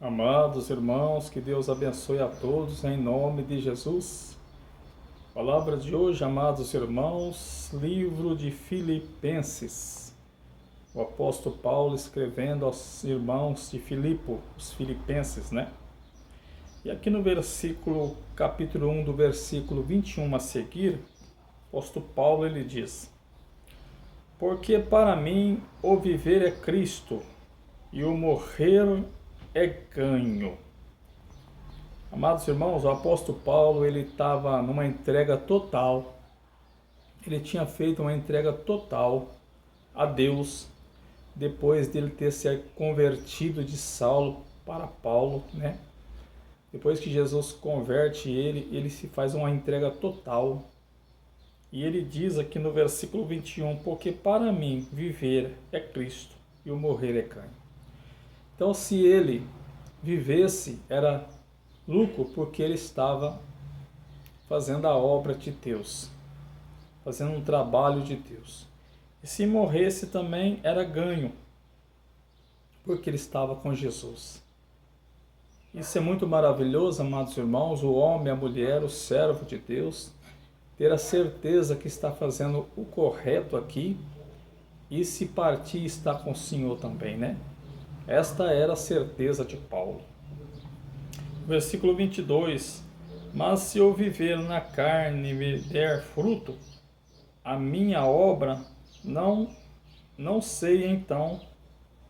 Amados irmãos, que Deus abençoe a todos em nome de Jesus. Palavra de hoje, amados irmãos, livro de Filipenses. O apóstolo Paulo escrevendo aos irmãos de Filipe, os filipenses, né? E aqui no capítulo 1, do versículo 21 a seguir, o apóstolo Paulo ele diz: Porque para mim o viver é Cristo e o morrer é ganho. Amados irmãos, o apóstolo Paulo ele estava numa entrega total. Ele tinha feito uma entrega total a Deus depois dele ter se convertido de Saulo para Paulo, né? Depois que Jesus converte ele, ele se faz uma entrega total. E ele diz aqui no versículo 21, porque para mim viver é Cristo e o morrer é ganho. Então, se ele vivesse, era lucro, porque ele estava fazendo a obra de Deus, fazendo um trabalho de Deus. E se morresse também, era ganho, porque ele estava com Jesus. Isso é muito maravilhoso, amados irmãos, o homem, a mulher, o servo de Deus, ter a certeza que está fazendo o correto aqui, e se partir, está com o Senhor também, né? Esta era a certeza de Paulo. Versículo 22. Mas se eu viver na carne e me der fruto, a minha obra, não sei então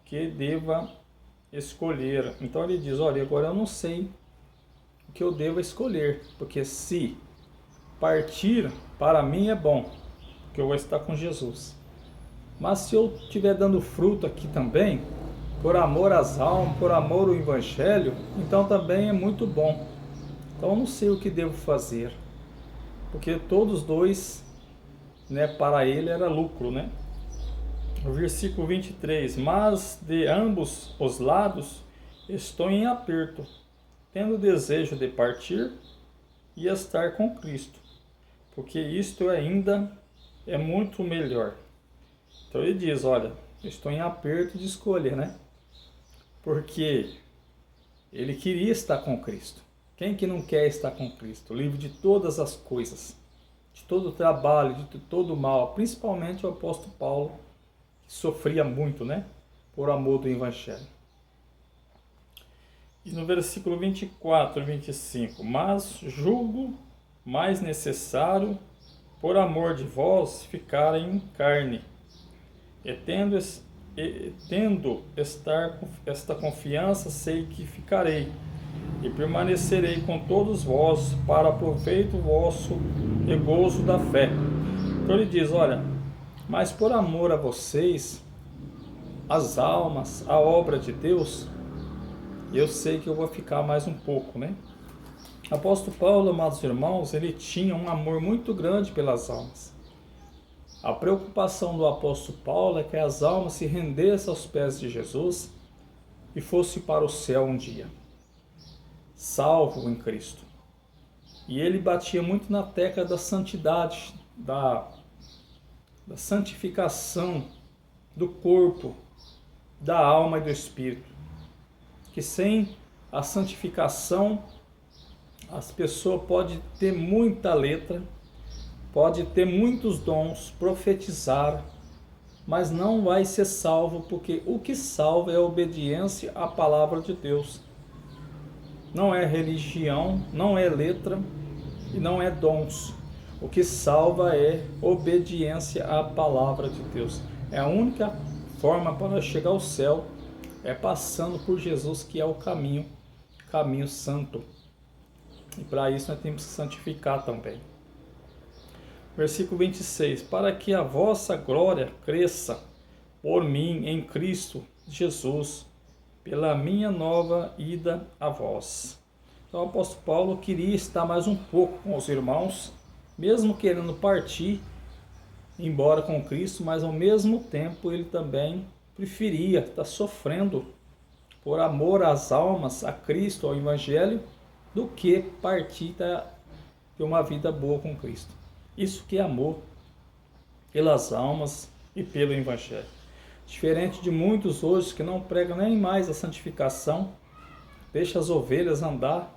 que deva escolher. Então ele diz, olha, agora eu não sei o que eu devo escolher, porque se partir, para mim é bom, porque eu vou estar com Jesus. Mas se eu estiver dando fruto aqui também, por amor às almas, por amor ao Evangelho, então também é muito bom. Então eu não sei o que devo fazer, porque todos dois, né, para ele era lucro, né? O versículo 23, mas de ambos os lados estou em aperto, tendo desejo de partir e estar com Cristo, porque isto ainda é muito melhor. Então ele diz, olha, estou em aperto de escolha, né? Porque ele queria estar com Cristo. Quem que não quer estar com Cristo? Livre de todas as coisas, de todo o trabalho, de todo o mal, principalmente o apóstolo Paulo, que sofria muito, né? Por amor do Evangelho. E no versículo 24 e 25, mas julgo mais necessário, por amor de vós, ficar em carne, e tendo esta confiança, sei que ficarei e permanecerei com todos vós para proveito vosso e gozo da fé. Então ele diz, olha, mas por amor a vocês, as almas, a obra de Deus, eu sei que eu vou ficar mais um pouco, né? O apóstolo Paulo, amados irmãos, ele tinha um amor muito grande pelas almas. A preocupação do apóstolo Paulo é que as almas se rendessem aos pés de Jesus e fossem para o céu um dia, salvo em Cristo. E ele batia muito na tecla da santidade, da santificação do corpo, da alma e do espírito. Que sem a santificação, as pessoas podem ter muita letra, pode ter muitos dons, profetizar, mas não vai ser salvo, porque o que salva é a obediência à palavra de Deus. Não é religião, não é letra e não é dons. O que salva é obediência à palavra de Deus. É a única forma para chegar ao céu, é passando por Jesus, que é o caminho santo. E para isso nós temos que santificar também. Versículo 26, para que a vossa glória cresça por mim em Cristo Jesus, pela minha nova ida a vós. Então o apóstolo Paulo queria estar mais um pouco com os irmãos, mesmo querendo partir, embora com Cristo, mas ao mesmo tempo ele também preferia estar sofrendo por amor às almas, a Cristo, ao Evangelho, do que partir ter uma vida boa com Cristo. Isso que é amor pelas almas e pelo Evangelho. Diferente de muitos hoje que não pregam nem mais a santificação, deixa as ovelhas andar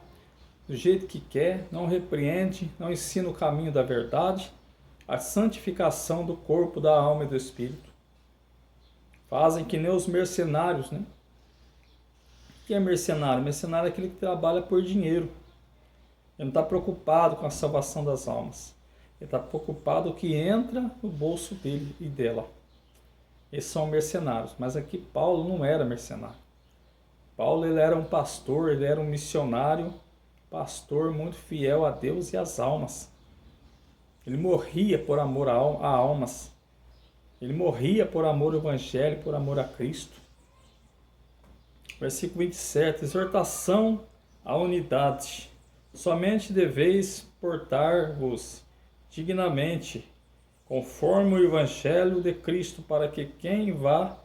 do jeito que quer, não repreende, não ensina o caminho da verdade, a santificação do corpo, da alma e do espírito. Fazem que nem os mercenários, né? O que é mercenário? Mercenário é aquele que trabalha por dinheiro. Ele não está preocupado com a salvação das almas. Ele está preocupado com o que entra no bolso dele e dela. Esses são mercenários. Mas aqui Paulo não era mercenário. Paulo ele era um pastor, ele era um missionário, pastor muito fiel a Deus e às almas. Ele morria por amor a almas. Ele morria por amor ao Evangelho, por amor a Cristo. Versículo 27. Exortação à unidade. Somente deveis portar-vos dignamente, conforme o Evangelho de Cristo, para que quem vá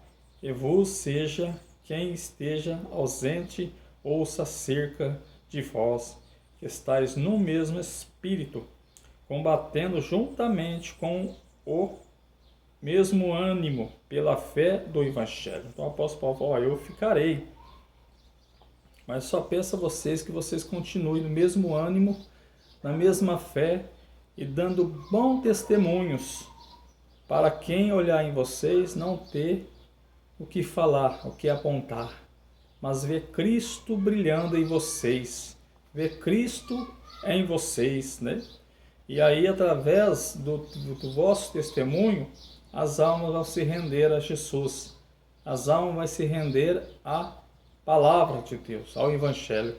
e vos seja, quem esteja ausente, ouça acerca de vós, que estáis no mesmo espírito, combatendo juntamente com o mesmo ânimo pela fé do Evangelho. Então o apóstolo Paulo fala, eu ficarei. Mas só peço a vocês que vocês continuem no mesmo ânimo, na mesma fé e dando bons testemunhos, para quem olhar em vocês não ter o que falar, o que apontar, mas ver Cristo brilhando em vocês, ver Cristo em vocês, né? E aí, através do vosso testemunho, as almas vão se render a Jesus, as almas vão se render à palavra de Deus, ao Evangelho.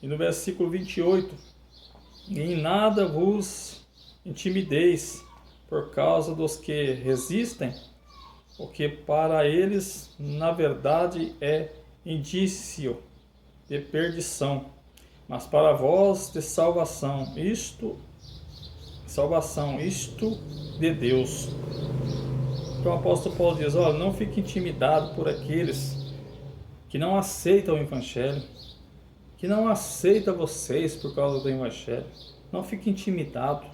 E no versículo 28, em nada vos intimideis por causa dos que resistem, o que para eles, na verdade, é indício de perdição, mas para vós de salvação, isto de Deus. Então o apóstolo Paulo diz, olha, não fique intimidado por aqueles que não aceitam o Evangelho, que não aceita vocês por causa do Evangelho. Não fique intimidado,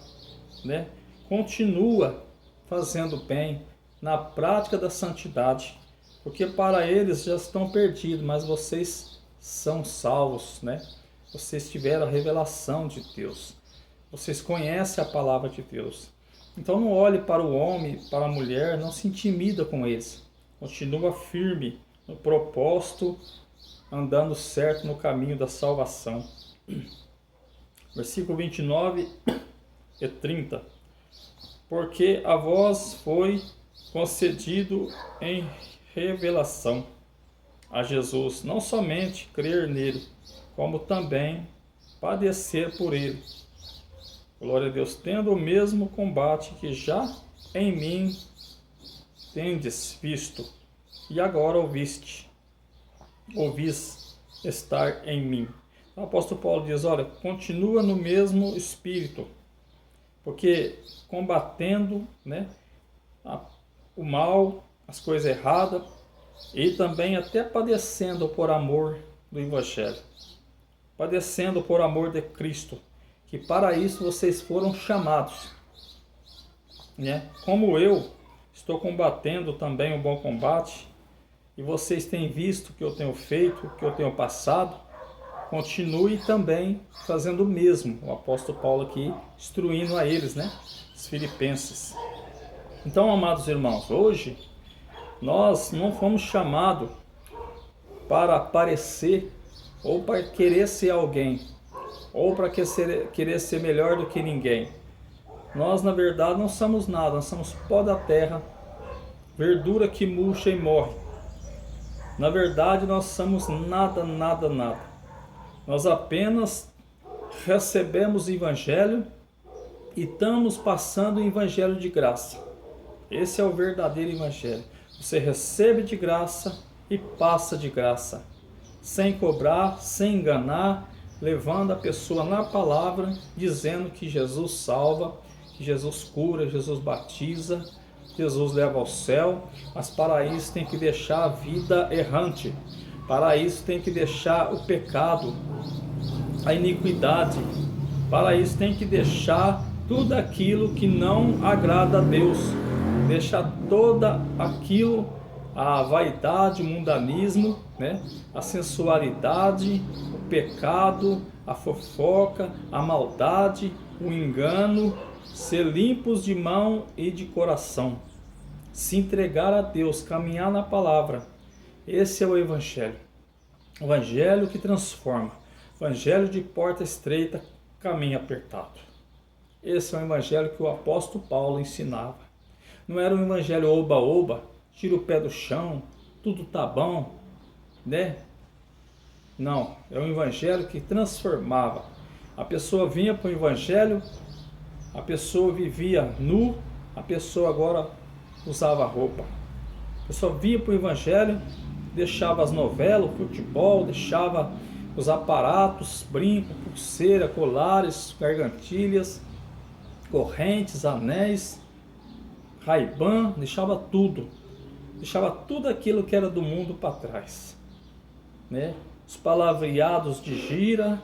né? Continua fazendo bem na prática da santidade, porque para eles já estão perdidos, mas vocês são salvos, né? Vocês tiveram a revelação de Deus, vocês conhecem a palavra de Deus. Então não olhe para o homem, para a mulher, não se intimida com eles. Continua firme no propósito, andando certo no caminho da salvação. Versículo 29 e 30. Porque a vós foi concedido em revelação a Jesus, não somente crer nele, como também padecer por ele. Glória a Deus, tendo o mesmo combate que já em mim tendes visto, e agora ouvis estar em mim. O apóstolo Paulo diz, olha, continua no mesmo espírito, porque combatendo, né, o mal, as coisas erradas, e também até padecendo por amor do Evangelho, padecendo por amor de Cristo, que para isso vocês foram chamados, né? Como eu estou combatendo também o bom combate, e vocês têm visto o que eu tenho feito, o que eu tenho passado, continue também fazendo o mesmo. O apóstolo Paulo aqui instruindo a eles, né? Os filipenses. Então, amados irmãos, hoje nós não fomos chamados para aparecer ou para querer ser alguém, ou para querer ser melhor do que ninguém. Nós, na verdade, não somos nada, nós somos pó da terra, verdura que murcha e morre. Na verdade, nós somos nada, nada, nada. Nós apenas recebemos o Evangelho e estamos passando o Evangelho de graça. Esse é o verdadeiro Evangelho. Você recebe de graça e passa de graça, sem cobrar, sem enganar, levando a pessoa na palavra, dizendo que Jesus salva, que Jesus cura, Jesus batiza, Jesus leva ao céu, mas para isso tem que deixar a vida errante, para isso tem que deixar o pecado, a iniquidade, para isso tem que deixar tudo aquilo que não agrada a Deus, deixar todo aquilo a vaidade, o mundanismo, né? A sensualidade, o pecado, a fofoca, a maldade, o engano, ser limpos de mão e de coração, se entregar a Deus, caminhar na palavra. Esse é o Evangelho. O Evangelho que transforma. O Evangelho de porta estreita, caminho apertado. Esse é o Evangelho que o apóstolo Paulo ensinava. Não era um Evangelho oba-oba, tira o pé do chão, tudo tá bom, né? Não, é um Evangelho que transformava. A pessoa vinha para o Evangelho, a pessoa vivia nu, a pessoa agora usava roupa. A pessoa vinha para o Evangelho, deixava as novelas, o futebol, deixava os aparatos, brinco, pulseira, colares, gargantilhas, correntes, anéis, Ray-Ban, deixava tudo aquilo que era do mundo para trás, né? Os palavreados de gira,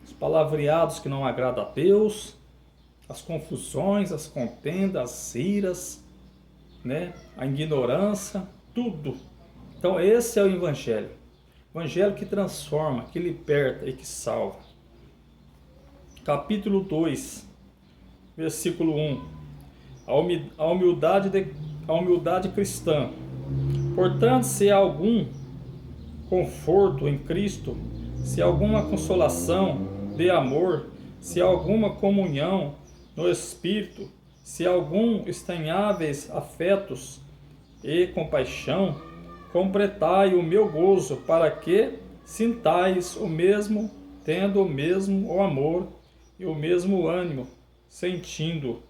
os palavreados que não agradam a Deus, as confusões, as contendas, as iras, né? A ignorância, tudo. Então esse é o Evangelho. O Evangelho que transforma, que liberta e que salva. Capítulo 2, versículo 1. A humildade cristã. Portanto, se há algum conforto em Cristo, se há alguma consolação de amor, se há alguma comunhão no Espírito, se há algum estranháveis afetos e compaixão, completai o meu gozo, para que sintais o mesmo, tendo o mesmo amor e o mesmo ânimo, sentindo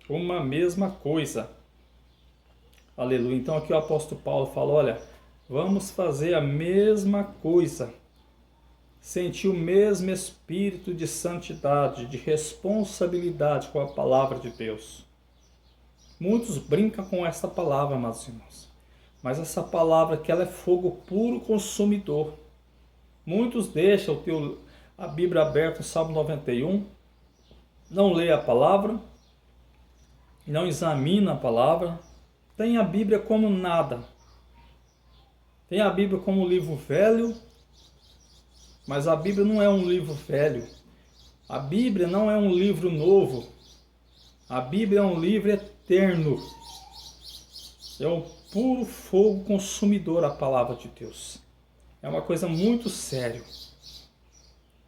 uma mesma coisa. Aleluia. Então aqui o apóstolo Paulo fala, olha, vamos fazer a mesma coisa, sentir o mesmo espírito de santidade, de responsabilidade com a palavra de Deus. Muitos brincam com essa palavra, amados irmãos, mas essa palavra que ela é fogo puro consumidor. Muitos deixam a Bíblia aberta no Salmo 91, não lê a palavra, não examina a palavra, tem a Bíblia como nada. Tem a Bíblia como um livro velho, mas a Bíblia não é um livro velho. A Bíblia não é um livro novo. A Bíblia é um livro eterno. É um puro fogo consumidor a palavra de Deus. É uma coisa muito séria.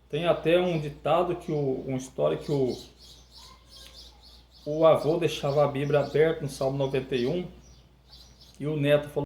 Tem até um ditado, uma história que o avô deixava a Bíblia aberta no Salmo 91 e o neto falou: